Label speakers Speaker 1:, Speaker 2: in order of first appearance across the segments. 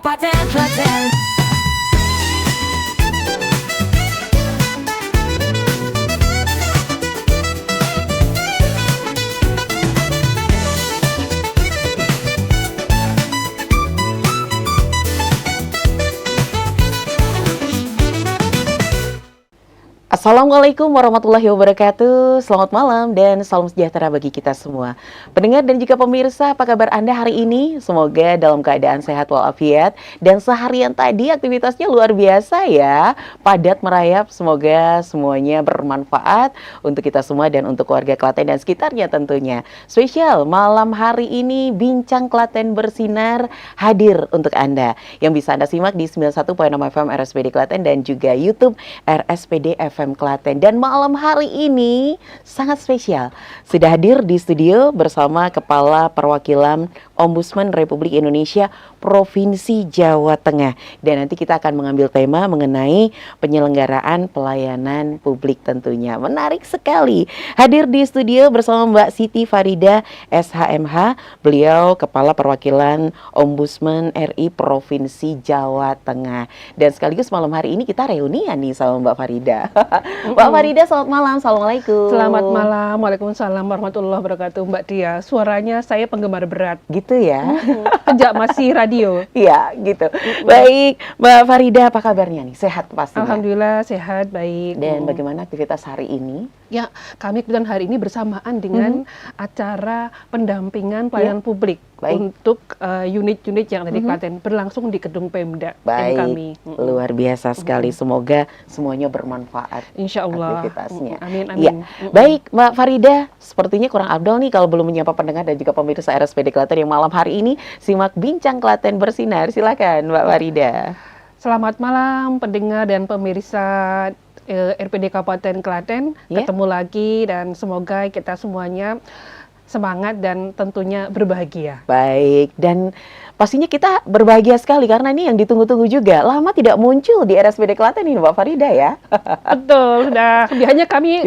Speaker 1: Kabupaten Klaten.
Speaker 2: Assalamualaikum warahmatullahi wabarakatuh. Selamat malam dan salam sejahtera bagi kita semua. Pendengar dan juga pemirsa, apa kabar Anda hari ini? Semoga dalam keadaan sehat walafiat dan seharian tadi aktivitasnya luar biasa ya. Padat merayap, semoga semuanya bermanfaat untuk kita semua dan untuk keluarga Klaten dan sekitarnya tentunya. Spesial malam hari ini Bincang Klaten Bersinar hadir untuk Anda yang bisa Anda simak di 91.6 FM RSPD Klaten dan juga YouTube RSPD FM Klaten. Dan malam hari ini sangat spesial. Sudah hadir di studio bersama Kepala Perwakilan Ombudsman Republik Indonesia Provinsi Jawa Tengah. Dan nanti kita akan mengambil tema mengenai penyelenggaraan pelayanan publik tentunya. Menarik sekali. Hadir di studio bersama Mbak Siti Farida SHMH. Beliau Kepala Perwakilan Ombudsman RI Provinsi Jawa Tengah. Dan sekaligus malam hari ini kita reunian nih sama Mbak Farida. Mbak Farida, selamat malam. Assalamualaikum.
Speaker 3: Selamat malam. Waalaikumsalam warahmatullahi wabarakatuh, Mbak Dia. Suaranya saya penggemar berat.
Speaker 2: Gitu ya?
Speaker 3: Sejak masih radio.
Speaker 2: Iya, gitu. Baik, Mbak Farida, apa kabarnya nih? Sehat pastinya?
Speaker 3: Alhamdulillah, sehat, baik.
Speaker 2: Dan bagaimana aktivitas hari ini?
Speaker 3: Ya, kami kebetulan hari ini bersamaan dengan acara pendampingan pelayanan publik.
Speaker 2: Baik.
Speaker 3: Untuk unit-unit yang ada di Klaten berlangsung di gedung Pemda
Speaker 2: Baik,
Speaker 3: kami.
Speaker 2: luar biasa sekali. Semoga semuanya bermanfaat.
Speaker 3: Insya Allah.
Speaker 2: Aktivitasnya.
Speaker 3: Amin, amin.
Speaker 2: Ya. Baik, Mbak Farida, sepertinya kurang abdol nih kalau belum menyapa pendengar dan juga pemirsa RSPD Klaten yang malam hari ini simak Bincang Klaten Bersinar. Silakan, Mbak Farida.
Speaker 3: Selamat malam pendengar dan pemirsa RPD Kabupaten Klaten. Ketemu lagi dan semoga kita semuanya semangat dan tentunya berbahagia.
Speaker 2: Baik, dan pastinya kita berbahagia sekali karena ini yang ditunggu-tunggu juga. Lama tidak muncul di RSPD Klaten ini, Mbak Farida ya.
Speaker 3: Betul, sudah biasanya kami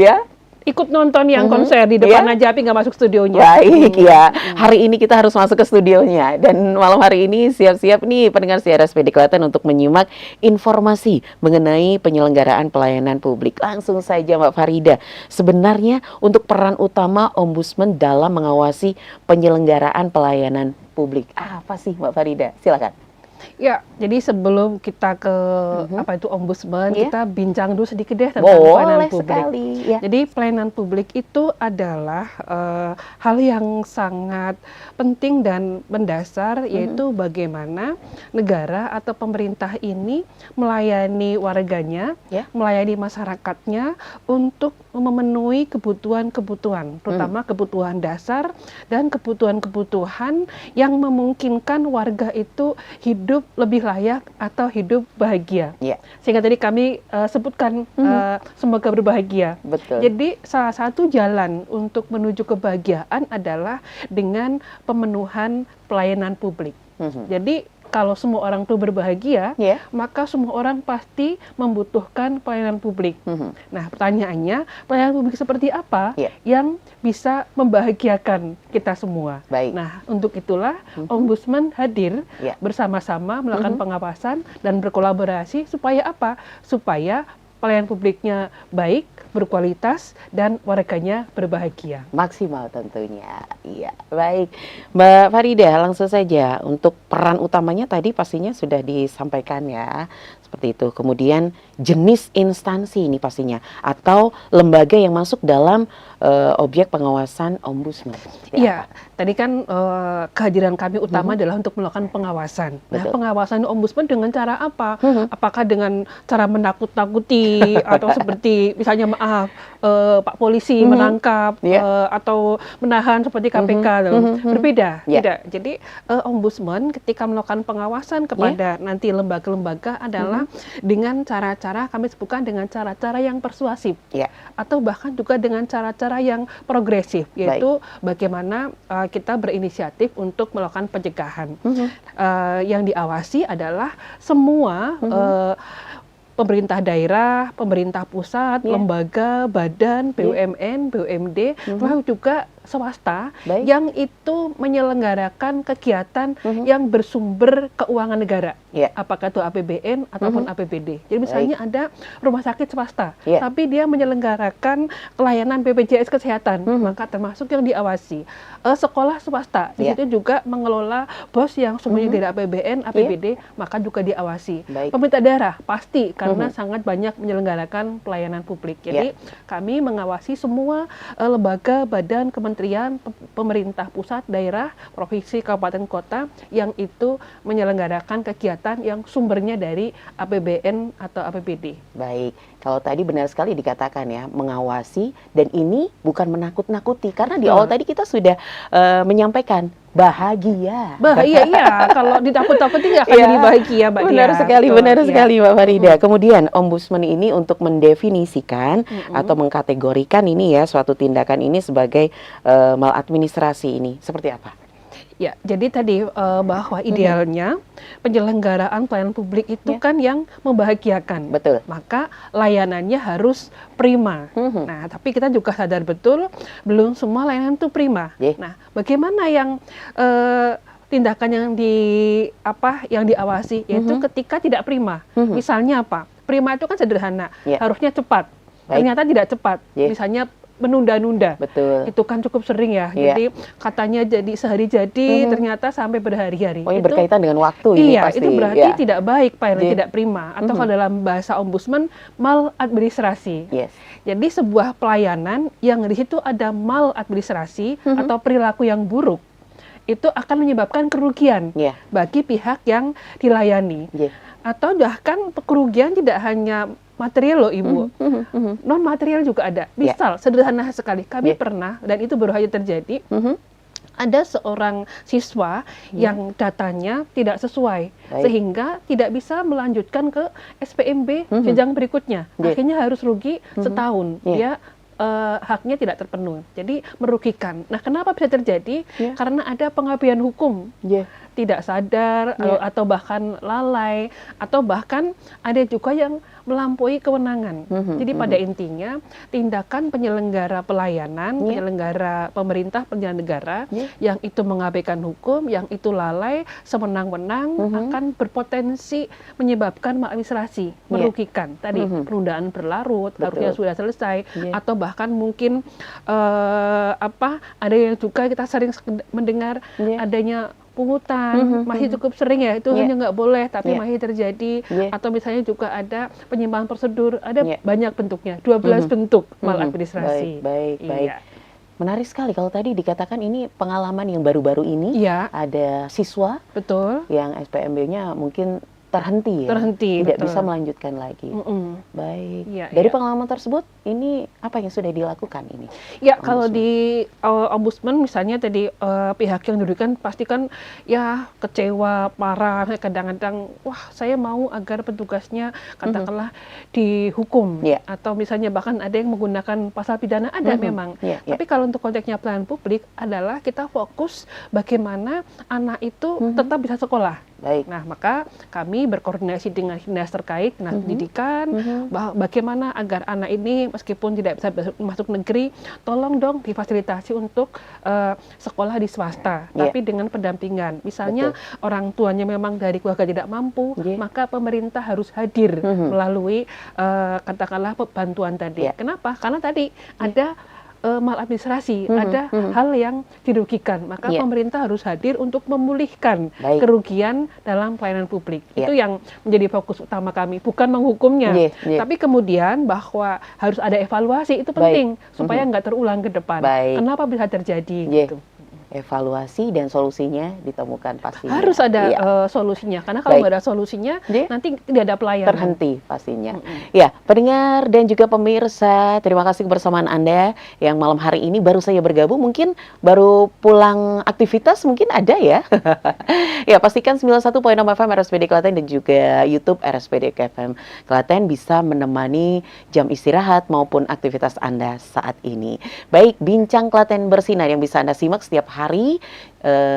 Speaker 3: ikut nonton yang konser di depan aja, tapi nggak masuk studionya.
Speaker 2: Baik, ya. Hari ini kita harus masuk ke studionya. Dan malam hari ini siap-siap nih pendengar RSPD Klaten untuk menyimak informasi mengenai penyelenggaraan pelayanan publik. Langsung saja Mbak Farida, sebenarnya untuk peran utama Ombudsman dalam mengawasi penyelenggaraan pelayanan publik, apa sih Mbak Farida? Silakan.
Speaker 3: Ya, jadi sebelum kita ke apa itu Ombudsman, kita bincang dulu sedikit deh tentang pelayanan publik.
Speaker 2: Sekali, ya.
Speaker 3: Jadi pelayanan publik itu adalah hal yang sangat penting dan mendasar, yaitu bagaimana negara atau pemerintah ini melayani warganya, melayani masyarakatnya untuk memenuhi kebutuhan-kebutuhan, terutama kebutuhan dasar dan kebutuhan-kebutuhan yang memungkinkan warga itu hidup lebih layak atau hidup bahagia. Sehingga tadi kami sebutkan semoga berbahagia.
Speaker 2: Betul.
Speaker 3: Jadi salah satu jalan untuk menuju kebahagiaan adalah dengan pemenuhan pelayanan publik. Jadi kalau semua orang itu berbahagia, maka semua orang pasti membutuhkan pelayanan publik. Nah, pertanyaannya, pelayanan publik seperti apa yang bisa membahagiakan kita semua?
Speaker 2: Baik.
Speaker 3: Nah, untuk itulah Ombudsman hadir bersama-sama melakukan pengawasan dan berkolaborasi supaya apa? Supaya pelayanan publiknya baik, berkualitas, dan warganya berbahagia.
Speaker 2: Maksimal tentunya. Iya, baik. Mbak Farida, langsung saja untuk peran utamanya tadi pastinya sudah disampaikan ya. Seperti itu. Kemudian jenis instansi ini pastinya atau lembaga yang masuk dalam objek pengawasan Ombudsman.
Speaker 3: Iya, tadi kan kehadiran kami utama adalah untuk melakukan pengawasan. Nah, pengawasan Ombudsman dengan cara apa? Apakah dengan cara menakut-nakuti atau seperti misalnya Pak Polisi menangkap atau menahan seperti KPK? Berbeda, tidak. Jadi Ombudsman ketika melakukan pengawasan kepada nanti lembaga-lembaga adalah dengan cara-cara kami sebutkan dengan cara-cara yang persuasif atau bahkan juga dengan cara-cara yang progresif, yaitu bagaimana kita berinisiatif untuk melakukan pencegahan. Yang diawasi adalah semua pemerintah daerah, pemerintah pusat, lembaga, badan, BUMN, BUMD, lalu juga swasta
Speaker 2: Baik.
Speaker 3: yang itu menyelenggarakan kegiatan yang bersumber keuangan negara.
Speaker 2: Ya.
Speaker 3: Apakah itu APBN ataupun APBD. Jadi misalnya ada rumah sakit swasta,
Speaker 2: Ya.
Speaker 3: tapi dia menyelenggarakan pelayanan BPJS Kesehatan, maka termasuk yang diawasi. Sekolah swasta, di
Speaker 2: Ya.
Speaker 3: situ juga mengelola BOS yang sumbernya dari APBN, APBD, maka juga diawasi.
Speaker 2: Baik.
Speaker 3: Pemerintah daerah pasti karena sangat banyak menyelenggarakan pelayanan publik. Jadi kami mengawasi semua lembaga, badan, kementerian, pemerintah pusat, daerah, provinsi, kabupaten, kota yang itu menyelenggarakan kegiatan yang sumbernya dari APBN atau APBD.
Speaker 2: Baik, kalau tadi benar sekali dikatakan ya, mengawasi, dan ini bukan menakut-nakuti, karena di awal tadi kita sudah menyampaikan bahagia.
Speaker 3: Bahagia, iya. Kalau ditakut-takuti nggak akan jadi bahagia, Mbak Dia.
Speaker 2: Benar sekali,
Speaker 3: Betul,
Speaker 2: benar
Speaker 3: iya.
Speaker 2: sekali, Mbak Farida. Kemudian Ombudsman ini untuk mendefinisikan atau mengkategorikan ini ya, suatu tindakan ini sebagai maladministrasi ini, seperti apa?
Speaker 3: Ya, jadi tadi bahwa idealnya penyelenggaraan pelayanan publik itu kan yang membahagiakan.
Speaker 2: Betul.
Speaker 3: Maka layanannya harus prima. Nah, tapi kita juga sadar betul belum semua layanan itu prima. Nah, bagaimana yang tindakan yang diawasi yaitu ketika tidak prima. Misalnya apa? Prima itu kan sederhana, harusnya cepat. Ternyata tidak cepat. Misalnya menunda-nunda.
Speaker 2: Betul.
Speaker 3: Itu kan cukup sering ya. Jadi katanya jadi sehari jadi, ternyata sampai berhari-hari.
Speaker 2: Oh, ini berkaitan dengan waktu ini
Speaker 3: iya,
Speaker 2: pasti.
Speaker 3: itu berarti tidak baik, tidak prima. Atau kalau dalam bahasa ombudsman, maladministrasi.
Speaker 2: Yes.
Speaker 3: Jadi sebuah pelayanan yang di situ ada maladministrasi atau perilaku yang buruk, itu akan menyebabkan kerugian bagi pihak yang dilayani. Atau bahkan kerugian tidak hanya material loh Ibu, non material juga ada. Misal sederhana sekali, kami pernah, dan itu baru saja terjadi, ada seorang siswa yang datanya tidak sesuai, sehingga tidak bisa melanjutkan ke SPMB jenjang berikutnya. Akhirnya harus rugi setahun. Dia haknya tidak terpenuhi, jadi merugikan. Nah, kenapa bisa terjadi? Karena ada pengabaian hukum, tidak sadar atau bahkan lalai, atau bahkan ada juga yang melampaui kewenangan. Jadi pada intinya tindakan penyelenggara pelayanan, penyelenggara pemerintah, penyelenggara negara yang itu mengabaikan hukum, yang itu lalai, sewenang-wenang akan berpotensi menyebabkan maladministrasi, merugikan. Tadi penundaan berlarut, harusnya sudah selesai, atau bahkan mungkin ada yang juga kita sering mendengar adanya pungutan, masih cukup sering ya, itu hanya nggak boleh, tapi masih terjadi. Atau misalnya juga ada penyimpangan prosedur, ada banyak bentuknya, 12 bentuk maladministrasi.
Speaker 2: Baik. Menarik sekali kalau tadi dikatakan ini pengalaman yang baru-baru ini, ada siswa yang SPMB-nya mungkin terhenti, tidak bisa melanjutkan lagi. Baik. Dari pengalaman tersebut, ini apa yang sudah dilakukan ini?
Speaker 3: Ya, kalau di ombudsman misalnya tadi pihak yang dirugikan pasti kan ya kecewa, marah, kadang-kadang wah saya mau agar petugasnya katakanlah dihukum, atau misalnya bahkan ada yang menggunakan pasal pidana, ada memang. Tapi kalau untuk konteksnya pelayanan publik adalah kita fokus bagaimana anak itu tetap bisa sekolah. Nah, maka kami berkoordinasi dengan dinas terkait, dinas pendidikan, bagaimana agar anak ini meskipun tidak bisa masuk negeri, tolong dong difasilitasi untuk sekolah di swasta, tapi dengan pendampingan. Misalnya orang tuanya memang dari keluarga tidak mampu, maka pemerintah harus hadir melalui katakanlah bantuan tadi. Kenapa? Karena tadi ada maladministrasi, ada hal yang dirugikan, maka pemerintah harus hadir untuk memulihkan kerugian dalam pelayanan publik. Itu yang menjadi fokus utama kami, bukan menghukumnya, tapi kemudian bahwa harus ada evaluasi, itu penting supaya nggak terulang ke depan. Kenapa bisa terjadi? Gitu.
Speaker 2: Evaluasi dan solusinya ditemukan pastinya.
Speaker 3: Harus ada solusinya, karena kalau nggak ada solusinya, nanti tidak ada pelayanan.
Speaker 2: Terhenti pastinya. Ya, pendengar dan juga pemirsa, terima kasih kebersamaan Anda yang malam hari ini baru saja bergabung, mungkin baru pulang aktivitas, mungkin ada ya. Ya, pastikan 91.6 FM RSPD Klaten dan juga YouTube RSPD FM Klaten bisa menemani jam istirahat maupun aktivitas Anda saat ini. Baik, Bincang Klaten Bersinar yang bisa Anda simak setiap hari hari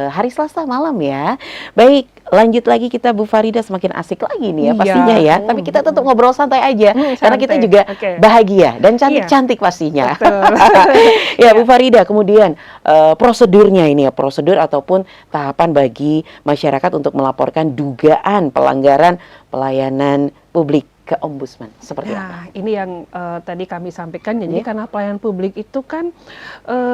Speaker 2: hari Selasa malam ya. Baik, lanjut lagi kita Bu Farida, semakin asik lagi nih ya pastinya ya. Tapi kita tetap ngobrol santai aja karena kita juga bahagia dan cantik-cantik pastinya. Ya Bu Farida, kemudian prosedurnya ini ya, prosedur ataupun tahapan bagi masyarakat untuk melaporkan dugaan pelanggaran pelayanan publik ke Ombudsman seperti apa?
Speaker 3: Ini yang tadi kami sampaikan. Jadi karena pelayanan publik itu kan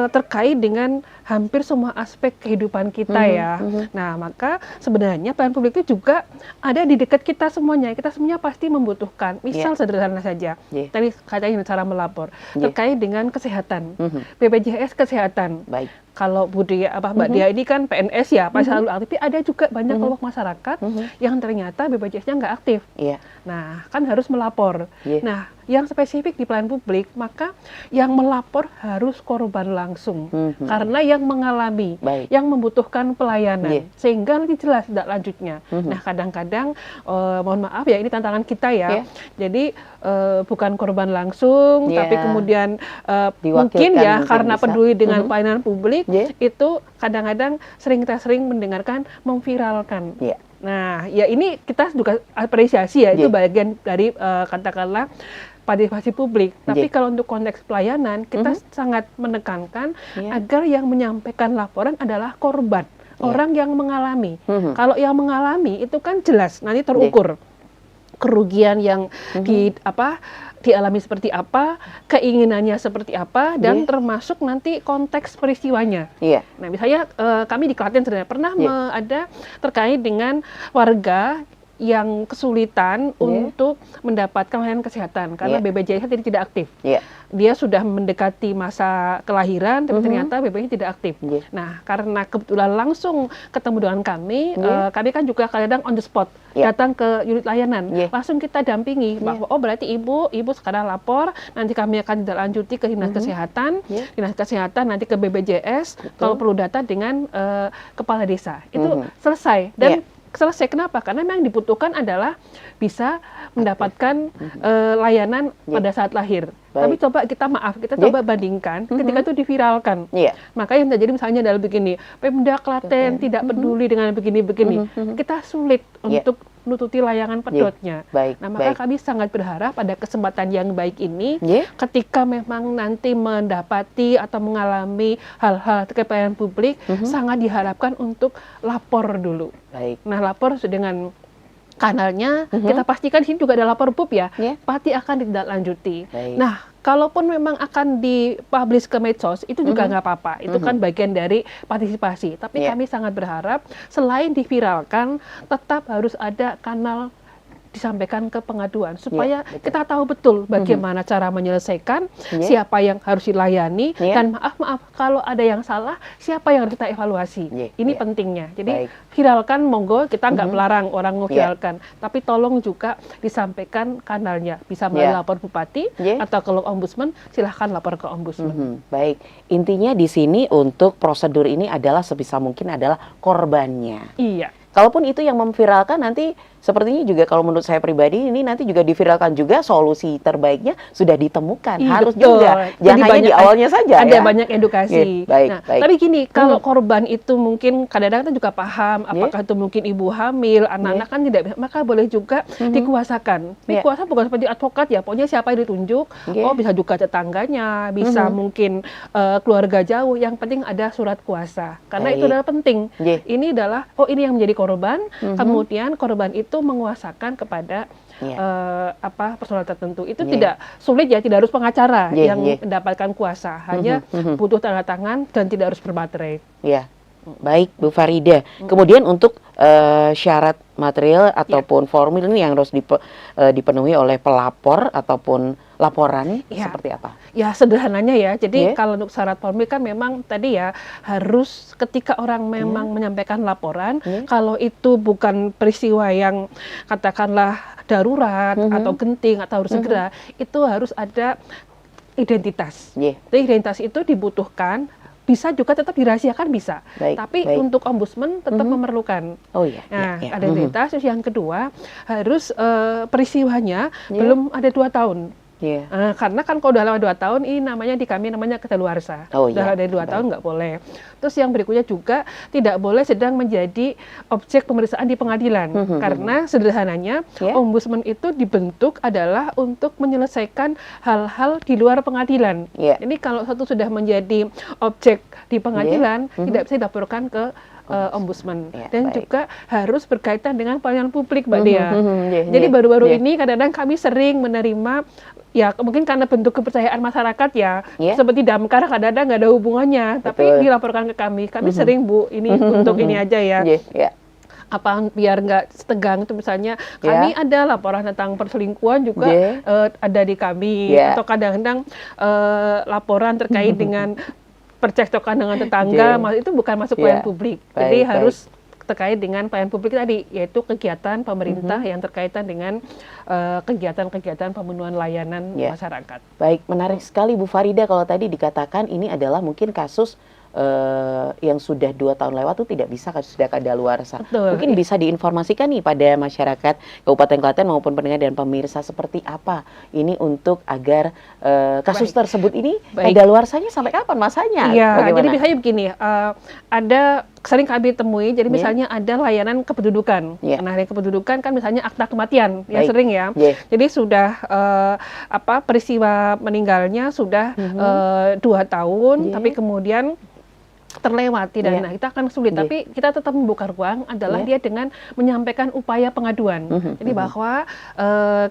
Speaker 3: terkait dengan hampir semua aspek kehidupan kita ya. Nah, maka sebenarnya pelayanan publik itu juga ada di dekat kita semuanya. Kita semuanya pasti membutuhkan. Misal sederhana saja. Tadi katanya cara melapor terkait dengan kesehatan. BPJS kesehatan.
Speaker 2: Baik.
Speaker 3: Kalau Mbak Dia ini kan PNS ya, pasti selalu aktif. Tapi ada juga banyak kelompok masyarakat yang ternyata BPJS-nya nggak aktif. Nah, kan harus melapor. Nah, yang spesifik di pelayanan publik, maka yang melapor harus korban langsung. Karena yang mengalami, yang membutuhkan pelayanan. Sehingga nanti jelas tidak lanjutnya. Nah, kadang-kadang, mohon maaf ya, ini tantangan kita ya. Jadi, bukan korban langsung, tapi kemudian mungkin ya, karena peduli dengan pelayanan publik, itu kadang-kadang kita sering mendengarkan memviralkan. Nah, ya ini kita juga apresiasi ya, itu bagian dari katakanlah partisipasi publik. Tapi kalau untuk konteks pelayanan, kita sangat menekankan agar yang menyampaikan laporan adalah korban, orang yang mengalami. Kalau yang mengalami itu kan jelas nanti terukur kerugian yang dialami seperti apa, keinginannya seperti apa, dan termasuk nanti konteks peristiwanya. Nah, misalnya kami di Klaten sebenarnya pernah ada terkait dengan warga yang kesulitan untuk mendapatkan layanan kesehatan karena BPJS tidak aktif. Dia sudah mendekati masa kelahiran, tapi ternyata BPJS tidak aktif. Nah, karena kebetulan langsung ketemu dengan kami, kami kan juga kadang on the spot datang ke unit layanan, langsung kita dampingi bahwa berarti ibu sekarang lapor, nanti kami akan lanjuti ke dinas kesehatan, dinas kesehatan nanti ke BPJS, kalau perlu data dengan kepala desa. Itu selesai dan selesai. Kenapa? Karena memang dibutuhkan adalah bisa mendapatkan layanan pada saat lahir. Tapi coba kita coba bandingkan ketika itu diviralkan. Maka yang terjadi misalnya adalah begini, Pemda Klaten tidak peduli dengan begini-begini. Kita sulit untuk nututi layangan pedotnya. Nah, maka kami sangat berharap pada kesempatan yang baik ini, ketika memang nanti mendapati atau mengalami hal-hal terkait pelayanan publik, sangat diharapkan untuk lapor dulu. Nah, lapor dengan kanalnya, kita pastikan di sini juga ada lapor PUB ya, pasti akan ditindaklanjuti. Nah, kalaupun memang akan dipublish ke medsos, itu juga nggak apa-apa. Itu kan bagian dari partisipasi. Tapi kami sangat berharap, selain diviralkan, tetap harus ada kanal disampaikan ke pengaduan supaya kita tahu betul bagaimana cara menyelesaikan, siapa yang harus dilayani, dan maaf kalau ada yang salah, siapa yang harus kita evaluasi. Ini pentingnya. Jadi viralkan, monggo, kita nggak melarang orang memviralkan, tapi tolong juga disampaikan kanalnya, bisa melalui lapor bupati atau kalau ombudsman, silahkan lapor ke ombudsman.
Speaker 2: Baik, intinya di sini untuk prosedur ini adalah sebisa mungkin adalah korbannya. Kalaupun itu yang memviralkan, nanti sepertinya juga kalau menurut saya pribadi ini nanti juga diviralkan juga, solusi terbaiknya sudah ditemukan. Harus juga, jangan hanya di awalnya saja.
Speaker 3: Ada banyak edukasi. Tapi gini, kalau korban itu mungkin kadang-kadang kita juga paham, apakah itu mungkin ibu hamil, anak-anak kan tidak bisa, maka boleh juga dikuasakan. Dikuasa bukan seperti advokat ya, pokoknya siapa yang ditunjuk, bisa juga tetangganya, bisa mungkin keluarga jauh, yang penting ada surat kuasa. Karena itu adalah penting. Ini adalah, ini yang menjadi korban, kemudian korban itu menguasakan kepada persoalan tertentu. Itu tidak sulit ya, tidak harus pengacara yang mendapatkan kuasa, hanya butuh tanda tangan dan tidak harus berbaterai.
Speaker 2: Baik Bu Farida. Kemudian untuk syarat material ataupun formil ini yang harus dipenuhi oleh pelapor ataupun laporan seperti apa?
Speaker 3: Ya sederhananya ya. Jadi kalau untuk syarat formil kan memang tadi ya harus ketika orang memang menyampaikan laporan, kalau itu bukan peristiwa yang katakanlah darurat atau genting atau harus segera, itu harus ada identitas. Jadi identitas itu dibutuhkan. Bisa juga tetap dirahasiakan bisa, tapi untuk ombudsman tetap memerlukan. Ada identitas. Terus yang kedua harus peristiwanya belum ada 2 tahun.
Speaker 2: Iya.
Speaker 3: Karena kan kalau udah lewat 2 tahun, ini namanya di kami namanya kedaluarsa.
Speaker 2: Oh,
Speaker 3: Udah
Speaker 2: iya.
Speaker 3: dari 2
Speaker 2: Baik.
Speaker 3: tahun nggak boleh. Terus yang berikutnya juga tidak boleh sedang menjadi objek pemeriksaan di pengadilan. Karena sederhananya
Speaker 2: Ya.
Speaker 3: ombudsman itu dibentuk adalah untuk menyelesaikan hal-hal di luar pengadilan.
Speaker 2: Ya.
Speaker 3: Ini kalau satu sudah menjadi objek di pengadilan, tidak bisa dilaporkan ke ombudsman.
Speaker 2: Ya,
Speaker 3: Dan
Speaker 2: baik.
Speaker 3: juga harus berkaitan dengan pelayanan publik, Mbak Dea.
Speaker 2: Ya,
Speaker 3: Jadi
Speaker 2: ya,
Speaker 3: baru-baru
Speaker 2: ya.
Speaker 3: ini kadang-kadang kami sering menerima, ya mungkin karena bentuk kepercayaan masyarakat ya,
Speaker 2: Ya.
Speaker 3: seperti damkar kadang-kadang nggak ada hubungannya, tapi
Speaker 2: Betul.
Speaker 3: dilaporkan ke kami. Kami sering, Bu, ini untuk ini aja ya.
Speaker 2: Ya, ya.
Speaker 3: Apa biar nggak setegang itu misalnya kami ada laporan tentang perselingkuhan juga ada di kami,
Speaker 2: Ya.
Speaker 3: atau kadang-kadang laporan terkait dengan percekcokan dengan tetangga, itu bukan masuk pelayanan publik. Jadi
Speaker 2: Baik,
Speaker 3: harus terkait dengan pelayanan publik tadi, yaitu kegiatan pemerintah yang terkaitan dengan kegiatan-kegiatan pemenuhan layanan masyarakat.
Speaker 2: Baik, menarik sekali Bu Farida kalau tadi dikatakan ini adalah mungkin kasus yang sudah 2 tahun lewat itu tidak bisa kasus sudah kadaluarsa.
Speaker 3: Betul.
Speaker 2: Mungkin bisa diinformasikan nih pada masyarakat Kabupaten Klaten maupun pendengar dan pemirsa seperti apa ini untuk agar kasus tersebut ini kadaluarsanya sampai kapan masanya?
Speaker 3: Iya,
Speaker 2: Bagaimana?
Speaker 3: jadi misalnya begini, ada sering kami temui, jadi misalnya ada layanan kependudukan. Nah, layanan kependudukan kan misalnya akta kematian, yang sering ya. Jadi sudah peristiwa meninggalnya sudah 2 tahun, tapi kemudian terlewati dan kita akan sulit, tapi kita tetap membuka ruang adalah dia dengan menyampaikan upaya pengaduan. Jadi bahwa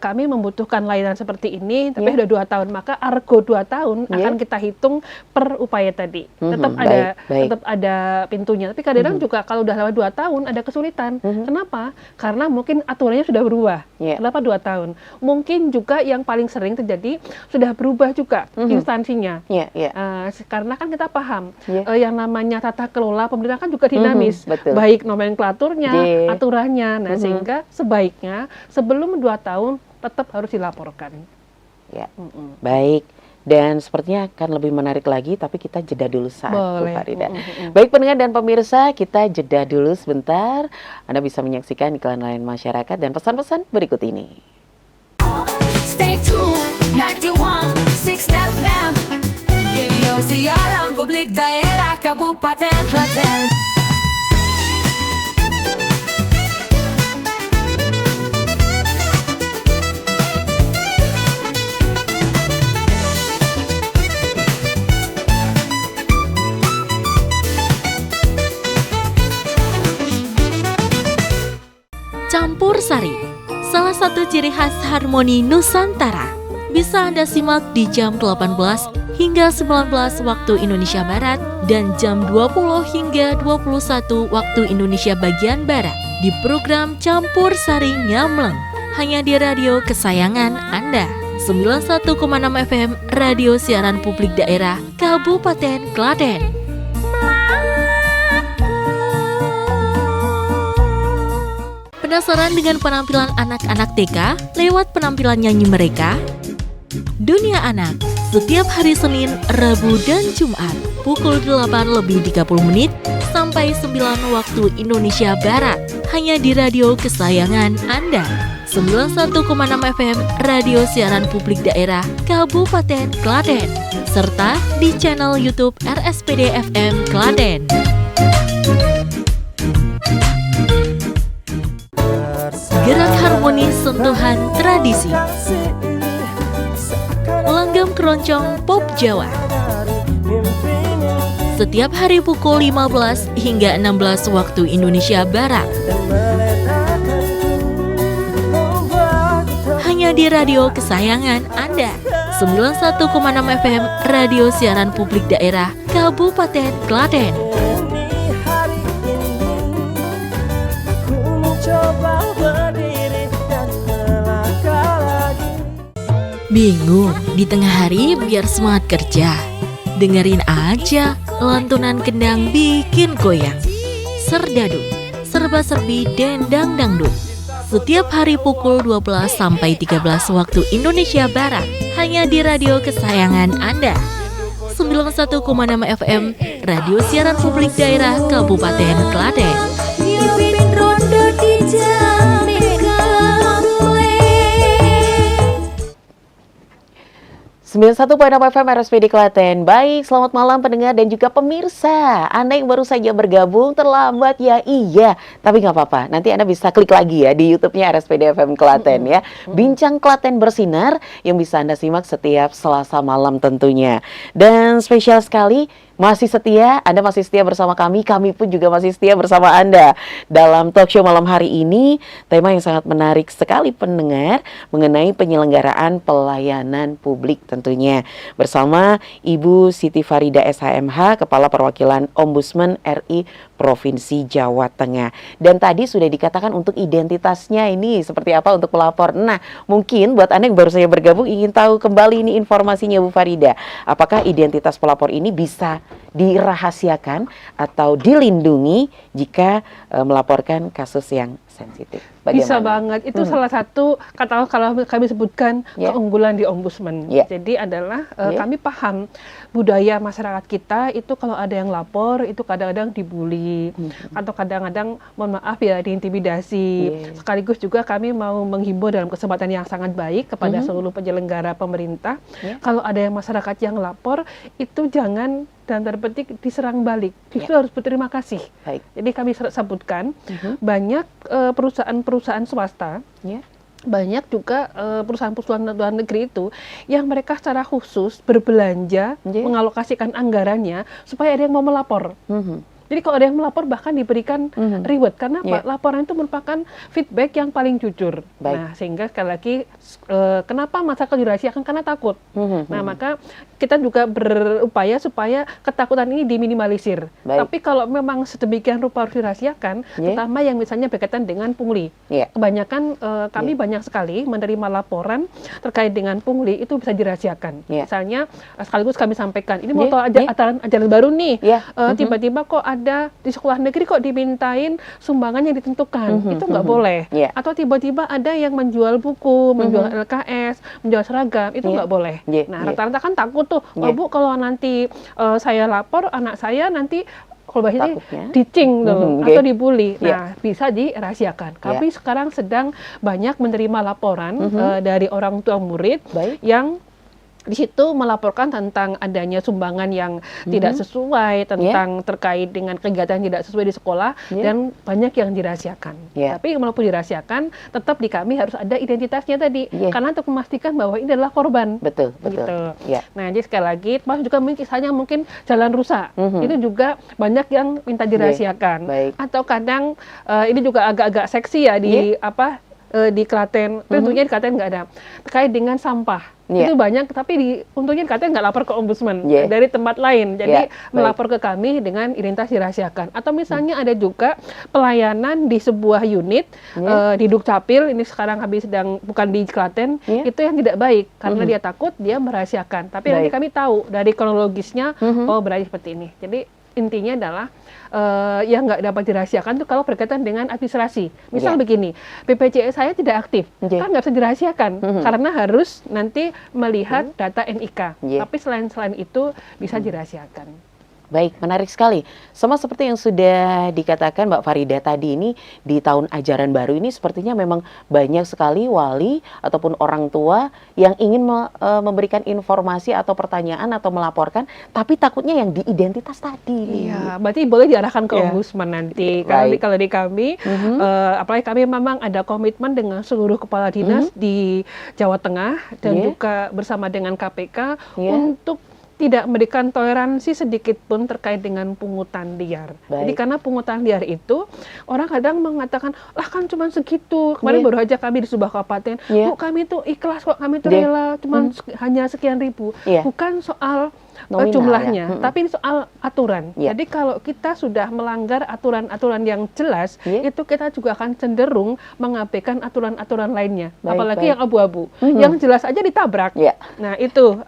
Speaker 3: kami membutuhkan layanan seperti ini, tapi sudah 2 tahun, maka argo 2 tahun akan kita hitung per upaya tadi. Tetap ada pintunya. Tapi kadang-kadang juga kalau udah lewat 2 tahun ada kesulitan. Kenapa? Karena mungkin aturannya sudah berubah. Kenapa 2 tahun? Mungkin juga yang paling sering terjadi sudah berubah juga instansinya. Karena kan kita paham yang namanya tata kelola pemerintahan kan juga dinamis, baik nomenklaturnya, aturannya. Nah, sehingga sebaiknya sebelum 2 tahun tetap harus dilaporkan.
Speaker 2: Ya, baik. Dan sepertinya akan lebih menarik lagi, tapi kita jeda dulu saat Bu Farida. Baik pendengar dan pemirsa, kita jeda dulu sebentar. Anda bisa menyaksikan iklan lain masyarakat dan pesan-pesan berikut ini.
Speaker 1: Stay tuned, 91.6 FM. Radio Siaran Publik Daerah Kabupaten Klaten.
Speaker 4: Campur sari, salah satu ciri khas harmoni Nusantara. Bisa Anda simak di jam 18 hingga 19 waktu Indonesia Barat dan jam 20 hingga 21 waktu Indonesia bagian Barat di program Campur Sari Nyamleng, hanya di radio kesayangan Anda. 91,6 FM Radio Siaran Publik Daerah Kabupaten Klaten. Penasaran dengan penampilan anak-anak TK lewat penampilan nyanyi mereka? Dunia Anak, setiap hari Senin, Rabu, dan Jumat, pukul 8:30 sampai 9 waktu Indonesia Barat, hanya di radio kesayangan Anda. 91,6 FM Radio Siaran Publik Daerah Kabupaten Klaten, serta di channel YouTube RSPD FM Klaten. Gerak harmonis sentuhan tradisi, langgam keroncong pop Jawa. Setiap hari pukul 15 hingga 16 waktu Indonesia Barat. Hanya di radio kesayangan Anda. 91,6 FM Radio Siaran Publik Daerah Kabupaten Klaten. Bingung di tengah hari biar semangat kerja? Dengerin aja lantunan kendang bikin goyang. Serdadu, serba-serbi dendang dangdut. Setiap hari pukul 12 sampai 13 waktu Indonesia Barat, hanya di radio kesayangan Anda. 91,6 FM Radio Siaran Publik Daerah Kabupaten Klaten.
Speaker 2: 91.6 FM RSPD Klaten. Baik, selamat malam pendengar dan juga pemirsa. Anda yang baru saja bergabung terlambat ya, iya. Tapi nggak apa-apa, nanti Anda bisa klik lagi ya di YouTube-nya RSPD FM Klaten ya. Bincang Klaten bersinar yang bisa Anda simak setiap Selasa malam tentunya. Dan spesial sekali, masih setia, Anda masih setia bersama kami pun juga masih setia bersama Anda. Dalam talk show malam hari ini, tema yang sangat menarik sekali pendengar mengenai penyelenggaraan pelayanan publik tentunya. Bersama Ibu Siti Farida SHMH, Kepala Perwakilan Ombudsman RI Provinsi Jawa Tengah. Dan tadi sudah dikatakan untuk identitasnya ini seperti apa untuk pelapor. Nah, mungkin buat Anda yang baru saja bergabung ingin tahu kembali ini informasinya Bu Farida. Apakah identitas pelapor ini bisa dirahasiakan atau dilindungi jika melaporkan kasus yang sensitif? Bagaimana?
Speaker 3: Bisa banget. Itu salah satu kata kalau kami sebutkan keunggulan di ombudsman. Jadi adalah kami paham budaya masyarakat kita itu kalau ada yang lapor itu kadang-kadang dibully atau kadang-kadang mohon maaf ya diintimidasi. Sekaligus juga kami mau menghimbau dalam kesempatan yang sangat baik kepada seluruh penyelenggara pemerintah. Kalau ada yang masyarakat yang lapor itu jangan dan terpetik diserang balik. Justru harus berterima kasih. Jadi kami sebutkan banyak perusahaan-perusahaan swasta, banyak juga perusahaan-perusahaan luar negeri itu yang mereka secara khusus berbelanja, mengalokasikan anggarannya supaya ada yang mau melapor. Jadi kalau ada yang melapor bahkan diberikan reward. Karena apa? Laporan itu merupakan feedback yang paling jujur. Nah, sehingga sekali lagi kenapa masyarakat dirahasiakan? Karena takut. Nah, maka kita juga berupaya supaya ketakutan ini diminimalisir. Tapi kalau memang sedemikian rupa harus dirahasiakan, terutama yang misalnya berkaitan dengan pungli. Kebanyakan kami banyak sekali menerima laporan terkait dengan pungli itu bisa dirahasiakan. Misalnya sekaligus kami sampaikan, ini mau tahu ajaran baru nih, tiba-tiba kok ada di sekolah negeri kok dimintain sumbangan yang ditentukan, itu nggak boleh. Atau tiba-tiba ada yang menjual buku, menjual LKS, menjual seragam, itu nggak boleh. Nah, rata-rata kan takut tuh, oh Bu, kalau nanti saya lapor anak saya nanti kalau bahasanya dicing atau dibully. Nah, bisa dirahasiakan. Kami sekarang sedang banyak menerima laporan dari orang tua murid yang di situ melaporkan tentang adanya sumbangan yang tidak sesuai, tentang terkait dengan kegiatan yang tidak sesuai di sekolah, dan banyak yang dirahasiakan. Tapi walaupun dirahasiakan, tetap di kami harus ada identitasnya tadi, karena untuk memastikan bahwa ini adalah korban. Betul. Gitu. Nah, jadi sekali lagi, termasuk juga misalnya mungkin jalan rusak, itu juga banyak yang minta dirahasiakan. Atau kadang ini juga agak-agak seksi ya di di Klaten, tentunya di Klaten nggak ada, terkait dengan sampah. Itu banyak, tapi untungnya Klaten nggak lapor ke ombudsman dari tempat lain. Jadi melapor ke kami dengan identitas dirahasiakan. Atau misalnya ada juga pelayanan di sebuah unit di Dukcapil, ini sekarang kami sedang bukan di Klaten, itu yang tidak baik karena dia takut dia merahasiakan. Tapi nanti kami tahu dari kronologisnya, oh berarti seperti ini. Jadi intinya adalah yang nggak dapat dirahasiakan itu kalau berkaitan dengan administrasi. Misal begini, BPJS saya tidak aktif, kan nggak bisa dirahasiakan karena harus nanti melihat data NIK. Tapi selain itu bisa dirahasiakan.
Speaker 2: Baik, menarik sekali. Sama seperti yang sudah dikatakan Mbak Farida tadi, ini di tahun ajaran baru ini sepertinya memang banyak sekali wali ataupun orang tua yang ingin memberikan informasi atau pertanyaan atau melaporkan, tapi takutnya yang di identitas tadi.
Speaker 3: Iya, berarti boleh diarahkan ke ombudsman nanti. Kalau di kami, apalagi kami memang ada komitmen dengan seluruh kepala dinas di Jawa Tengah dan juga bersama dengan KPK untuk tidak memberikan toleransi sedikit pun terkait dengan pungutan liar. Jadi karena pungutan liar itu orang kadang mengatakan, lah kan cuma segitu. Kemarin baru aja kami di sebuah kabupaten, Bu kami itu ikhlas kok, kami itu rela, cuma hanya sekian ribu. Bukan soal nominal, jumlahnya, tapi ini soal aturan. Jadi kalau kita sudah melanggar aturan-aturan yang jelas, itu kita juga akan cenderung mengabaikan aturan-aturan lainnya. Apalagi yang abu-abu, yang jelas aja ditabrak. Nah itu,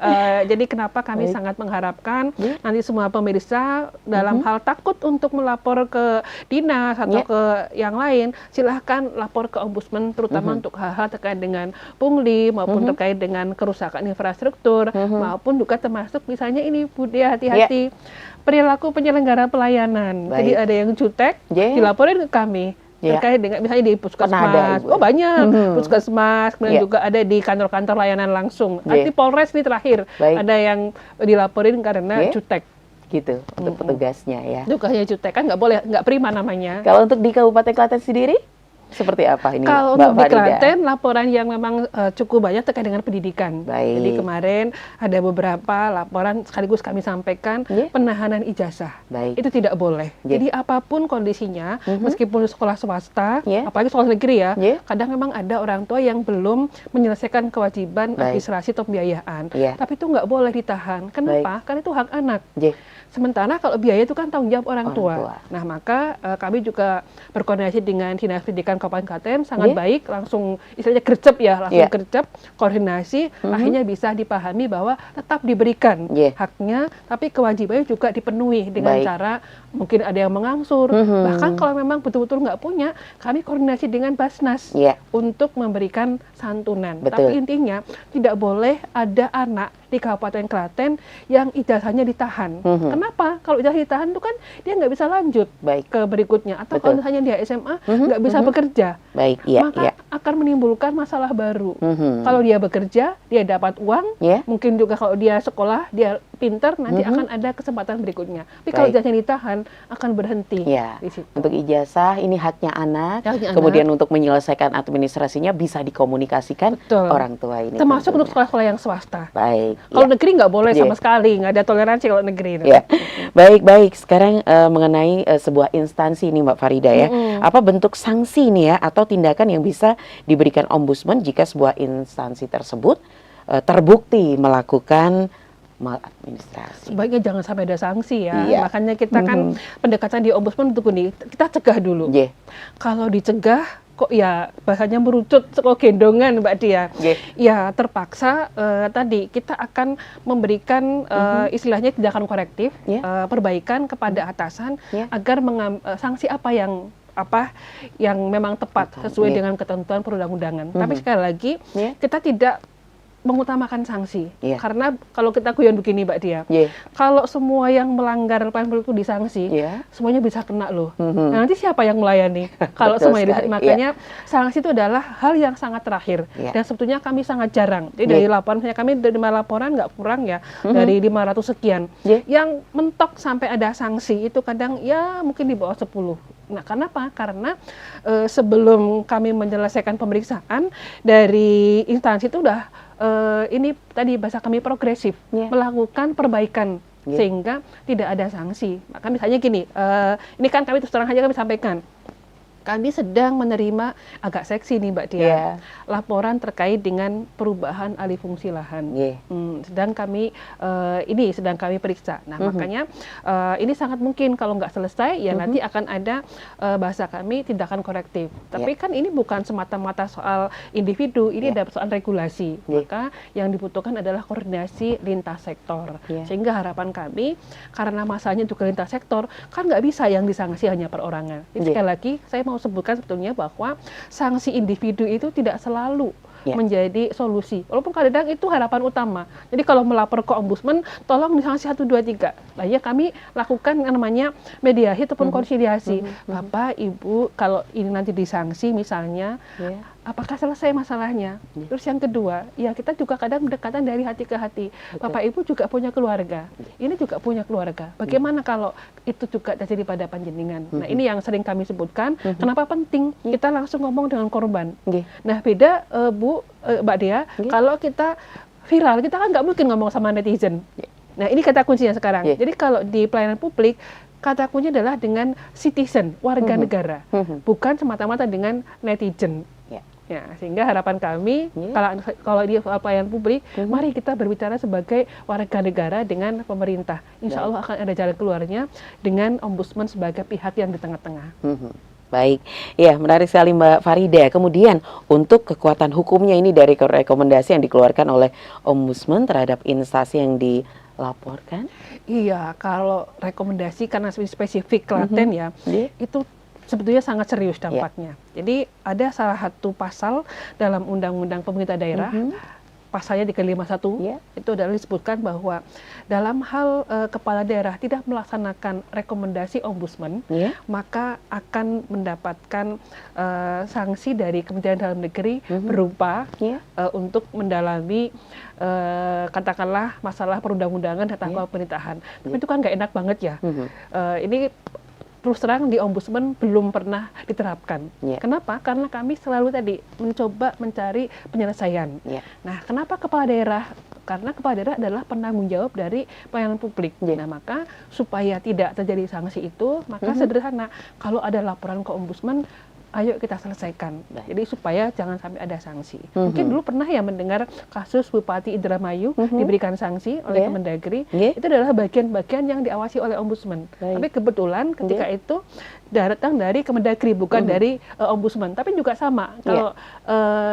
Speaker 3: jadi kenapa kami sangat mengharapkan nanti semua pemirsa dalam hal takut untuk melapor ke dinas atau ke yang lain, silahkan lapor ke ombudsman, terutama untuk hal-hal terkait dengan pungli maupun terkait dengan kerusakan infrastruktur, maupun juga termasuk misalnya ini Budi hati-hati perilaku penyelenggara pelayanan. Jadi ada yang jutek, dilaporin ke kami. terkait dengan misalnya di puskesmas.
Speaker 2: Ibu.
Speaker 3: Oh banyak, puskesmas, kemudian
Speaker 2: Iya.
Speaker 3: juga ada di kantor-kantor layanan langsung.
Speaker 2: Iya.
Speaker 3: Nanti Polres nih terakhir,
Speaker 2: Baik.
Speaker 3: ada yang dilaporin karena
Speaker 2: Iya.
Speaker 3: jutek.
Speaker 2: Gitu untuk petugasnya ya.
Speaker 3: Tugasnya jutek kan nggak boleh, nggak prima namanya.
Speaker 2: Kalau untuk di Kabupaten Klaten sendiri seperti apa ini,
Speaker 3: Kalau
Speaker 2: Mbak
Speaker 3: untuk di
Speaker 2: Farida?
Speaker 3: Klaten, laporan yang memang cukup banyak terkait dengan pendidikan.
Speaker 2: Baik.
Speaker 3: Jadi kemarin ada beberapa laporan sekaligus kami sampaikan
Speaker 2: Iya.
Speaker 3: penahanan ijazah.
Speaker 2: Baik.
Speaker 3: Itu tidak boleh.
Speaker 2: Iya.
Speaker 3: Jadi apapun kondisinya, meskipun sekolah swasta,
Speaker 2: Iya.
Speaker 3: apalagi sekolah negeri ya,
Speaker 2: Iya.
Speaker 3: kadang memang ada orang tua yang belum menyelesaikan kewajiban
Speaker 2: Baik.
Speaker 3: administrasi atau pembiayaan.
Speaker 2: Iya.
Speaker 3: Tapi itu nggak boleh ditahan. Kenapa? Karena itu hak anak.
Speaker 2: J.
Speaker 3: Sementara kalau biaya itu kan tanggung jawab orang
Speaker 2: Orang
Speaker 3: tua.
Speaker 2: tua.
Speaker 3: Nah, maka kami juga berkoordinasi dengan Dinas Pendidikan Kabupaten Klaten, sangat
Speaker 2: Iya.
Speaker 3: baik, langsung istilahnya gercep ya, langsung
Speaker 2: Iya.
Speaker 3: gercep, koordinasi, akhirnya bisa dipahami bahwa tetap diberikan
Speaker 2: Iya.
Speaker 3: haknya, tapi kewajibannya juga dipenuhi dengan
Speaker 2: Baik.
Speaker 3: cara mungkin ada yang mengangsur, bahkan kalau memang betul-betul nggak punya, kami koordinasi dengan Basnas
Speaker 2: Iya.
Speaker 3: untuk memberikan santunan.
Speaker 2: Betul.
Speaker 3: Tapi intinya tidak boleh ada anak di Kabupaten Klaten yang ijazahnya ditahan. Kenapa? Kalau ijazah ditahan itu kan dia nggak bisa lanjut
Speaker 2: Baik.
Speaker 3: ke berikutnya. Atau
Speaker 2: Betul.
Speaker 3: kalau misalnya dia SMA nggak bisa bekerja,
Speaker 2: Baik, iya,
Speaker 3: maka
Speaker 2: iya.
Speaker 3: akan menimbulkan masalah baru.
Speaker 2: Mhm.
Speaker 3: Kalau dia bekerja, dia dapat uang.
Speaker 2: Iya.
Speaker 3: Mungkin juga kalau dia sekolah, dia pinter, nanti akan ada kesempatan berikutnya. Tapi kalau
Speaker 2: Baik.
Speaker 3: ijazahnya ditahan, akan berhenti
Speaker 2: Ya,
Speaker 3: di situ.
Speaker 2: untuk ijazah ini haknya anak.
Speaker 3: Haknya
Speaker 2: Kemudian untuk menyelesaikan administrasinya bisa dikomunikasikan
Speaker 3: Betul.
Speaker 2: orang tua ini.
Speaker 3: Termasuk untuk
Speaker 2: tentunya.
Speaker 3: sekolah-sekolah yang swasta.
Speaker 2: Baik.
Speaker 3: Kalau
Speaker 2: ya.
Speaker 3: negeri nggak boleh
Speaker 2: Iya.
Speaker 3: sama sekali, nggak ada toleransi kalau negeri itu.
Speaker 2: Ya, baik. Sekarang mengenai sebuah instansi ini Mbak Farida ya. Apa bentuk sanksi nih ya atau tindakan yang bisa diberikan ombudsman jika sebuah instansi tersebut terbukti melakukan maladministrasi?
Speaker 3: Sebaiknya jangan sampai ada sanksi ya.
Speaker 2: Iya.
Speaker 3: Makanya kita kan pendekatan di ombudsman untuk ini, kita cegah dulu.
Speaker 2: Ye.
Speaker 3: Kalau dicegah kok ya bahasanya merucut kok gendongan Mbak Dia.
Speaker 2: Ye.
Speaker 3: Ya terpaksa tadi kita akan memberikan istilahnya tindakan korektif,
Speaker 2: Ye.
Speaker 3: perbaikan kepada atasan
Speaker 2: Ye.
Speaker 3: agar sanksi apa yang memang tepat
Speaker 2: Betul.
Speaker 3: sesuai
Speaker 2: Ye.
Speaker 3: dengan ketentuan perundang-undangan. Tapi sekali lagi
Speaker 2: Ye.
Speaker 3: kita tidak mengutamakan sanksi.
Speaker 2: Iya.
Speaker 3: Karena kalau kita guyon begini Mbak Dia,
Speaker 2: Ye.
Speaker 3: kalau semua yang melanggar pelayanan itu disanksi,
Speaker 2: Iya.
Speaker 3: semuanya bisa kena loh. Nah, nanti siapa yang melayani? Kalau
Speaker 2: Betul
Speaker 3: semuanya
Speaker 2: sekali,
Speaker 3: makanya sanksi itu adalah hal yang sangat terakhir.
Speaker 2: Iya.
Speaker 3: Dan sebetulnya kami sangat jarang. Jadi
Speaker 2: Iya.
Speaker 3: dari laporan, misalnya kami dari 5 laporan nggak kurang ya, dari 500 sekian.
Speaker 2: Iya.
Speaker 3: Yang mentok sampai ada sanksi itu kadang ya mungkin di bawah 10. Nah, kenapa? Karena sebelum kami menyelesaikan pemeriksaan dari instansi itu udah ini tadi bahasa kami progresif,
Speaker 2: Yeah.
Speaker 3: melakukan perbaikan
Speaker 2: Yeah.
Speaker 3: sehingga tidak ada sanksi. Maka misalnya gini, ini kan kami terus terang aja kami sampaikan, kami sedang menerima agak seksi nih Mbak Dia,
Speaker 2: Yeah.
Speaker 3: laporan terkait dengan perubahan alih fungsi lahan.
Speaker 2: Yeah.
Speaker 3: Sedang kami sedang kami periksa. Nah makanya ini sangat mungkin kalau nggak selesai ya nanti akan ada bahasa kami tindakan korektif. Tapi kan ini bukan semata-mata soal individu, ini ada soal regulasi.
Speaker 2: Yeah.
Speaker 3: Maka yang dibutuhkan adalah koordinasi lintas sektor.
Speaker 2: Yeah.
Speaker 3: Sehingga harapan kami karena masanya juga lintas sektor kan nggak bisa yang disanksi hanya perorangan. Jadi
Speaker 2: Yeah.
Speaker 3: sekali lagi saya mau sebutkan sebetulnya bahwa sanksi individu itu tidak selalu
Speaker 2: Ya.
Speaker 3: menjadi solusi. Walaupun kadang itu harapan utama. Jadi kalau melapor ke ombudsman, tolong disanksi 1, 2, 3. Nah ya kami lakukan yang namanya mediasi ataupun konsiliasi. Bapak, Ibu, kalau ini nanti disanksi misalnya,
Speaker 2: Ya.
Speaker 3: apakah selesai masalahnya? Terus yang kedua, ya kita juga kadang berdekatan dari hati ke hati. Bapak Ibu juga punya keluarga, ini juga punya keluarga. Bagaimana kalau itu juga terjadi pada panjenengan? Nah ini yang sering kami sebutkan, kenapa penting kita langsung ngomong dengan korban.
Speaker 2: Nggih.
Speaker 3: Nah beda Mbak Dea, kalau kita viral, kita kan nggak mungkin ngomong sama netizen. Nah ini kata kuncinya sekarang.
Speaker 2: Yeah.
Speaker 3: Jadi kalau di pelayanan publik, kata kuncinya adalah dengan citizen, warga negara, bukan semata-mata dengan netizen.
Speaker 2: Ya.
Speaker 3: Ya, sehingga harapan kami kalau di soal pelayanan publik, mari kita berbicara sebagai warga negara dengan pemerintah. Insya Allah akan ada jalan keluarnya dengan ombudsman sebagai pihak yang di tengah-tengah.
Speaker 2: Baik, ya menarik sekali Mbak Farida. Kemudian untuk kekuatan hukumnya ini dari rekomendasi yang dikeluarkan oleh ombudsman terhadap instansi yang dilaporkan.
Speaker 3: Iya, kalau rekomendasi karena spesifik Klaten ya, itu sebetulnya sangat serius dampaknya. Jadi ada salah satu pasal dalam Undang-Undang Pemerintah Daerah pasalnya 351 itu adalah disebutkan bahwa dalam hal kepala daerah tidak melaksanakan rekomendasi ombudsman, maka akan mendapatkan sanksi dari Kementerian Dalam Negeri berupa untuk mendalami katakanlah masalah perundang-undangan dan tata pemerintahan. Tapi itu kan nggak enak banget ya. Ini terus terang di ombudsman belum pernah diterapkan. Kenapa? Karena kami selalu tadi mencoba mencari penyelesaian. Nah, kenapa kepala daerah? Karena kepala daerah adalah penanggung jawab dari pelayanan publik. Nah, maka supaya tidak terjadi sanksi itu, maka sederhana. Kalau ada laporan ke ombudsman, ayo kita selesaikan. Jadi supaya jangan sampai ada sanksi. Mungkin dulu pernah ya mendengar kasus Bupati Indramayu diberikan sanksi oleh Kemendagri. Itu adalah bagian-bagian yang diawasi oleh ombudsman. Tapi kebetulan ketika itu datang dari Kemendagri, bukan dari ombudsman. Tapi juga sama. Kalau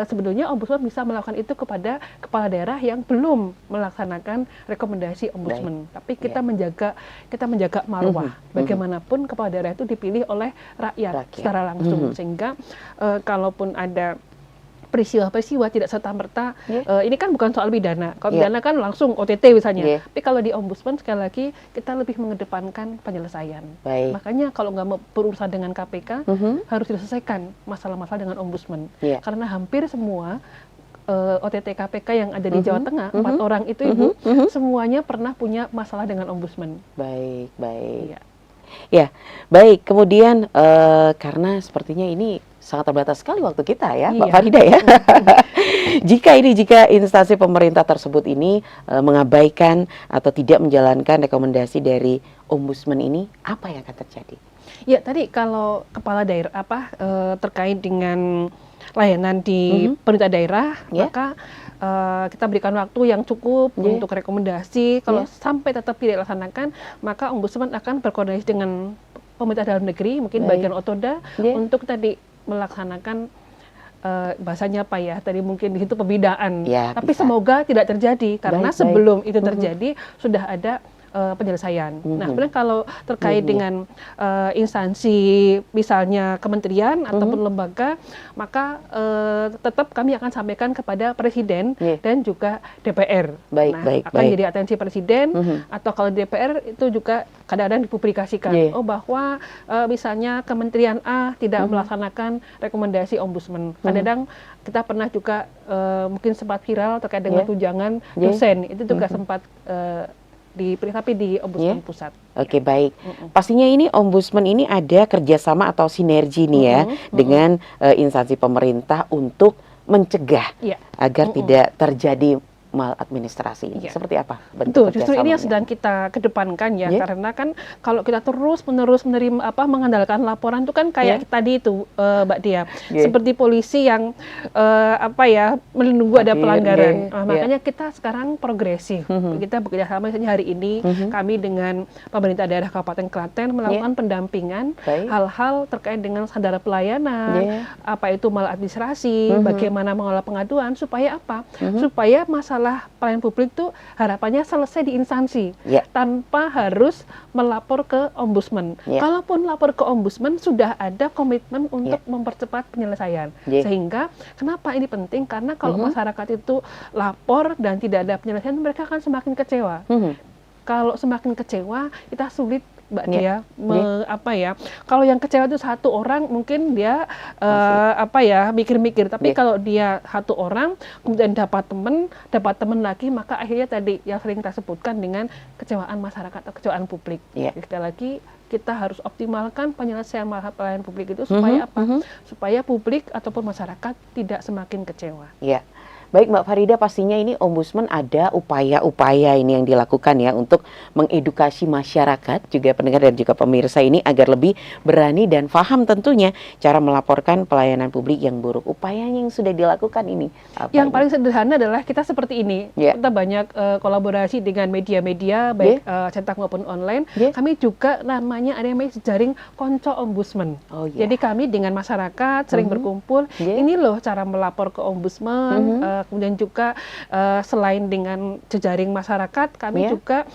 Speaker 3: sebetulnya ombudsman bisa melakukan itu kepada kepala daerah yang belum melaksanakan rekomendasi ombudsman. Tapi kita menjaga marwah. Bagaimanapun kepala daerah itu dipilih oleh rakyat secara langsung. Sehingga kalaupun ada peristiwa-peristiwa tidak serta-merta, ini kan bukan soal pidana. Kalau pidana kan langsung OTT misalnya. Tapi kalau di ombudsman sekali lagi kita lebih mengedepankan penyelesaian. Makanya kalau nggak mau berurusan dengan KPK, harus diselesaikan masalah-masalah dengan ombudsman. Karena hampir semua OTT KPK yang ada di Jawa Tengah, 4 orang itu Ibu, semuanya pernah punya masalah dengan ombudsman.
Speaker 2: Ya, baik. Kemudian karena sepertinya ini sangat terbatas sekali waktu kita ya, Mbak Farida ya. Jika instansi pemerintah tersebut ini mengabaikan atau tidak menjalankan rekomendasi dari ombudsman ini, apa yang akan terjadi?
Speaker 3: Ya, tadi kalau kepala daerah terkait dengan layanan di pemerintah daerah, maka kita berikan waktu yang cukup untuk rekomendasi. Kalau sampai tetap tidak dilaksanakan, maka ombudsman akan berkoordinasi dengan pemerintah dalam negeri, mungkin bagian Otoda, untuk tadi melaksanakan bahasanya apa ya, tadi mungkin di situ pembinaan. Tapi semoga tidak terjadi, karena sebelum itu terjadi sudah ada penyelesaian. Nah, kemudian kalau terkait dengan instansi misalnya kementerian ataupun lembaga, maka tetap kami akan sampaikan kepada Presiden dan juga DPR. Akan jadi atensi Presiden, atau kalau DPR itu juga kadang-kadang dipublikasikan. Bahwa misalnya Kementerian A tidak melaksanakan rekomendasi ombudsman. Kadang-kadang kita pernah juga mungkin sempat viral terkait dengan tunjangan dosen. Itu juga sempat tapi di ombudsman pusat.
Speaker 2: Oke, baik. Pastinya ini ombudsman ini ada kerjasama atau sinergi nih ya dengan instansi pemerintah untuk mencegah agar tidak terjadi maladministrasi ini. Seperti apa bentuk
Speaker 3: justru ini yang sedang kita kedepankan ya, karena kan kalau kita terus-menerus menerima mengandalkan laporan itu kan kayak tadi itu Mbak Dia, seperti polisi yang menunggu ada pelanggaran. Makanya kita sekarang progresif. Kita bekerja sama misalnya hari ini kami dengan pemerintah daerah Kabupaten Klaten melakukan pendampingan hal-hal terkait dengan standar pelayanan, apa itu maladministrasi, bagaimana mengelola pengaduan, supaya apa? Supaya masalah pelayanan publik itu harapannya selesai di instansi tanpa harus melapor ke ombudsman. Kalaupun lapor ke ombudsman sudah ada komitmen untuk mempercepat penyelesaian. Sehingga kenapa ini penting? Karena kalau masyarakat itu lapor dan tidak ada penyelesaian, mereka akan semakin kecewa. Kalau semakin kecewa, kita sulit Mbak Dia, kalau yang kecewa itu satu orang mungkin dia mikir-mikir, tapi kalau dia satu orang kemudian dapat teman lagi, maka akhirnya tadi yang sering kita sebutkan dengan kecewaan masyarakat atau kecewaan publik. Sekali lagi kita harus optimalkan penyelesaian pelayanan publik itu supaya supaya publik ataupun masyarakat tidak semakin kecewa.
Speaker 2: Baik Mbak Farida, pastinya ini ombudsman ada upaya-upaya ini yang dilakukan ya untuk mengedukasi masyarakat, juga pendengar dan juga pemirsa ini agar lebih berani dan paham tentunya cara melaporkan pelayanan publik yang buruk. Upayanya yang sudah dilakukan ini
Speaker 3: yang paling sederhana adalah kita seperti ini. Kita banyak kolaborasi dengan media-media baik cetak maupun online. Kami juga namanya ada yang jejaring konco ombudsman. Jadi kami dengan masyarakat sering berkumpul. Ini loh cara melapor ke ombudsman. Kemudian juga selain dengan jejaring masyarakat, kami juga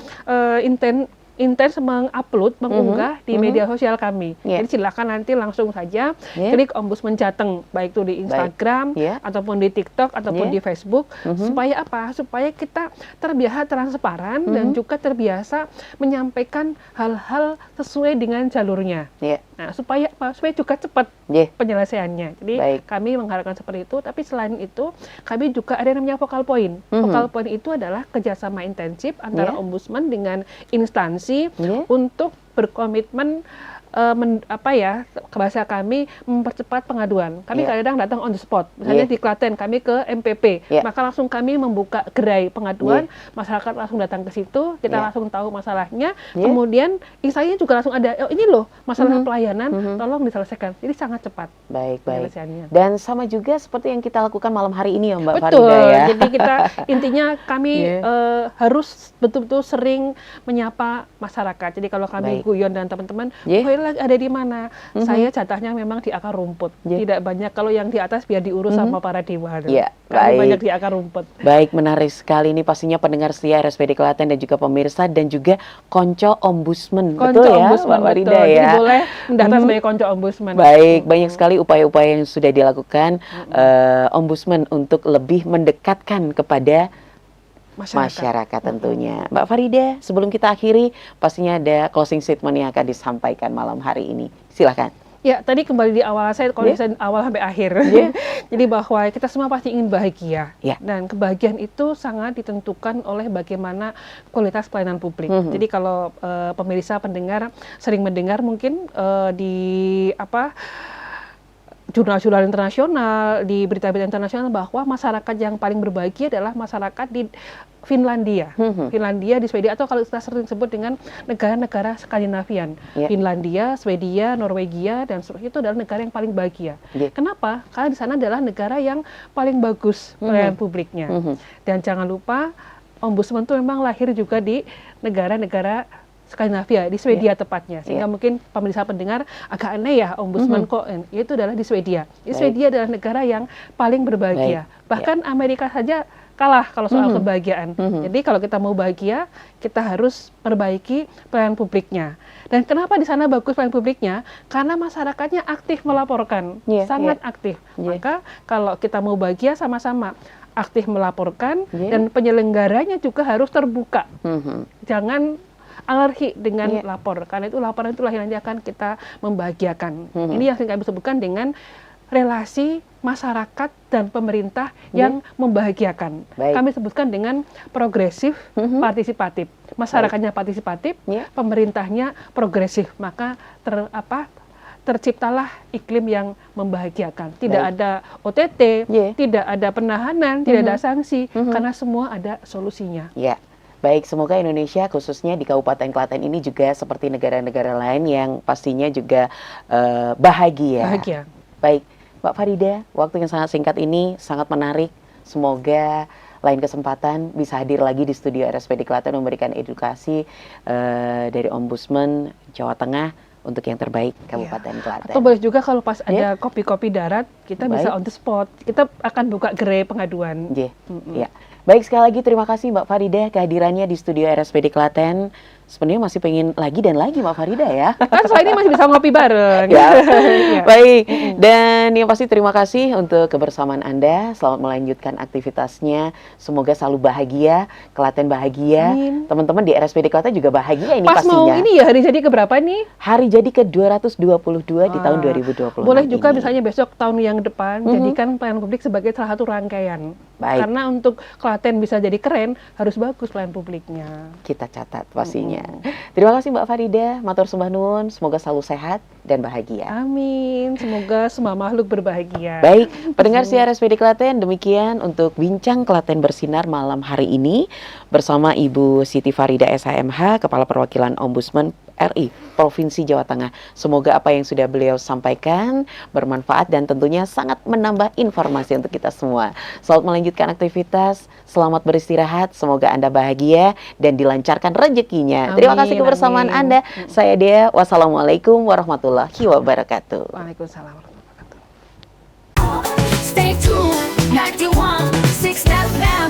Speaker 3: intens mengupload, mengunggah di media sosial kami.
Speaker 2: Yeah.
Speaker 3: Jadi silakan nanti langsung saja
Speaker 2: Yeah.
Speaker 3: klik Ombudsman Jateng, baik itu di Instagram,
Speaker 2: Yeah.
Speaker 3: ataupun di TikTok, ataupun
Speaker 2: Yeah.
Speaker 3: di Facebook. Supaya apa? Supaya kita terbiasa transparan dan juga terbiasa menyampaikan hal-hal sesuai dengan jalurnya.
Speaker 2: Yeah.
Speaker 3: Nah, supaya apa? Supaya juga cepat
Speaker 2: Yeah.
Speaker 3: penyelesaiannya. Jadi
Speaker 2: Baik.
Speaker 3: kami mengharapkan seperti itu. Tapi selain itu, kami juga ada yang namanya focal point. Focal point itu adalah kerjasama intensif antara
Speaker 2: Yeah.
Speaker 3: ombudsman dengan instansi
Speaker 2: Yeah.
Speaker 3: untuk berkomitmen bahasa kami mempercepat pengaduan. Kami
Speaker 2: Yeah.
Speaker 3: kadang datang on the spot. Misalnya
Speaker 2: Yeah.
Speaker 3: di Klaten kami ke MPP,
Speaker 2: Yeah.
Speaker 3: maka langsung kami membuka gerai pengaduan, masyarakat langsung datang ke situ, kita
Speaker 2: Yeah.
Speaker 3: langsung tahu masalahnya.
Speaker 2: Yeah.
Speaker 3: Kemudian instansinya juga langsung ada, oh ini loh masalah pelayanan, tolong diselesaikan. Jadi sangat cepat
Speaker 2: Baik.
Speaker 3: penyelesaiannya.
Speaker 2: Dan sama juga seperti yang kita lakukan malam hari ini ya Mbak
Speaker 3: Betul.
Speaker 2: Farida ya.
Speaker 3: Jadi kita intinya kami
Speaker 2: Yeah.
Speaker 3: harus betul-betul sering menyapa masyarakat. Jadi kalau kami
Speaker 2: Baik.
Speaker 3: guyon dan teman-teman,
Speaker 2: Yeah.
Speaker 3: "Oh, ini ada di mana?" Saya jatahnya memang di akar rumput.
Speaker 2: Yeah.
Speaker 3: Tidak banyak, kalau yang di atas biar diurus sama para dewa.
Speaker 2: Yeah,
Speaker 3: Kami
Speaker 2: baik.
Speaker 3: banyak di akar rumput.
Speaker 2: Baik, menarik sekali ini pastinya pendengar setia RSPD Klaten dan juga pemirsa dan juga konco ombudsman.
Speaker 3: Konco
Speaker 2: betul ya
Speaker 3: ombudsman,
Speaker 2: Mbak Farida
Speaker 3: betul.
Speaker 2: ya.
Speaker 3: Jadi boleh mendaftar sebagai konco ombudsman.
Speaker 2: Baik, banyak sekali upaya-upaya yang sudah dilakukan ombudsman untuk lebih mendekatkan kepada masyarakat tentunya. Mbak Farida, sebelum kita akhiri, pastinya ada closing statement yang akan disampaikan malam hari ini. Silakan.
Speaker 3: Ya, tadi kembali di awal saya, kalau
Speaker 2: Yeah.
Speaker 3: saya awal sampai akhir.
Speaker 2: Yeah.
Speaker 3: Jadi bahwa kita semua pasti ingin bahagia.
Speaker 2: Yeah.
Speaker 3: Dan kebahagiaan itu sangat ditentukan oleh bagaimana kualitas pelayanan publik. Jadi kalau pemirsa pendengar sering mendengar mungkin di jurnal-jurnal internasional, di berita-berita internasional bahwa masyarakat yang paling berbahagia adalah masyarakat di Finlandia. Finlandia, di Swedia, atau kalau kita sering sebut dengan negara-negara Skandinavian.
Speaker 2: Yeah.
Speaker 3: Finlandia, Swedia, Norwegia, dan seterusnya itu adalah negara yang paling bahagia.
Speaker 2: Yeah.
Speaker 3: Kenapa? Karena di sana adalah negara yang paling bagus pelayanan publiknya. Dan jangan lupa, ombudsman itu memang lahir juga di negara-negara Skandinavia, di Swedia tepatnya. Sehingga mungkin pemirsa pendengar agak aneh ya, ombudsman kok, itu adalah di Swedia. Di Swedia adalah negara yang paling berbahagia. Bahkan Amerika saja kalah kalau soal kebahagiaan. Jadi kalau kita mau bahagia, kita harus perbaiki pelayanan publiknya. Dan kenapa di sana bagus pelayanan publiknya? Karena masyarakatnya aktif melaporkan, sangat aktif. Maka kalau kita mau bahagia sama-sama aktif melaporkan, dan penyelenggaranya juga harus terbuka. Jangan alergi dengan lapor, karena itu laporan itulah yang nanti akan kita membahagiakan. Ini yang kami sebutkan dengan relasi masyarakat dan pemerintah yang membahagiakan. Kami sebutkan dengan progresif, partisipatif. Masyarakatnya partisipatif, pemerintahnya progresif. Maka terciptalah iklim yang membahagiakan. Tidak ada OTT, tidak ada penahanan, tidak ada sanksi, karena semua ada solusinya.
Speaker 2: Baik, semoga Indonesia khususnya di Kabupaten Klaten ini juga seperti negara-negara lain yang pastinya juga bahagia. Baik, Mbak Farida, waktu yang sangat singkat ini sangat menarik. Semoga lain kesempatan bisa hadir lagi di studio RSPD Klaten memberikan edukasi dari Ombudsman Jawa Tengah untuk yang terbaik Kabupaten Klaten.
Speaker 3: Atau boleh juga kalau pas ada kopi-kopi darat, kita bisa on the spot. Kita akan buka gerai pengaduan.
Speaker 2: Baik, sekali lagi terima kasih Mbak Farida kehadirannya di studio RSPD Klaten. Sebenarnya masih pengen lagi dan lagi Mbak Farida ya.
Speaker 3: Kan soal ini masih bisa ngopi bareng.
Speaker 2: Baik, dan yang pasti terima kasih untuk kebersamaan Anda. Selamat melanjutkan aktivitasnya. Semoga selalu bahagia, Klaten bahagia. Teman-teman di RSPD Klaten juga bahagia ini
Speaker 3: pas
Speaker 2: pastinya.
Speaker 3: Pas mau ini ya, hari jadi keberapa nih?
Speaker 2: Hari jadi ke-222 di tahun 2020.
Speaker 3: Boleh juga misalnya besok tahun yang depan jadikan pelayanan publik sebagai salah satu rangkaian. Karena untuk Klaten bisa jadi keren, harus bagus pelayanan publiknya.
Speaker 2: Kita catat pastinya. Terima kasih Mbak Farida, matur sembah nuwun, semoga selalu sehat dan bahagia.
Speaker 3: Amin, semoga semua makhluk berbahagia.
Speaker 2: Baik, pendengar si RSPD Klaten, demikian untuk Bincang Klaten Bersinar malam hari ini bersama Ibu Siti Farida SHMH, Kepala Perwakilan Ombudsman RI Provinsi Jawa Tengah. Semoga apa yang sudah beliau sampaikan bermanfaat dan tentunya sangat menambah informasi untuk kita semua. Selamat melanjutkan aktivitas, selamat beristirahat, semoga Anda bahagia dan dilancarkan rezekinya. Terima kasih kebersamaan Anda. Saya Dea, wassalamualaikum warahmatullahi wabarakatuh.
Speaker 3: Waalaikumsalam warahmatullahi wabarakatuh.
Speaker 1: Stay tuned, 91.6 FM.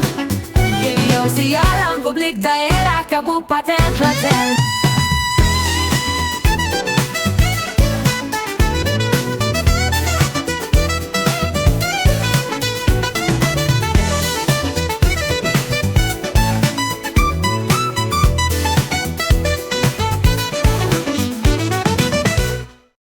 Speaker 1: Give your siaran publik daerah Kabupaten Klaten.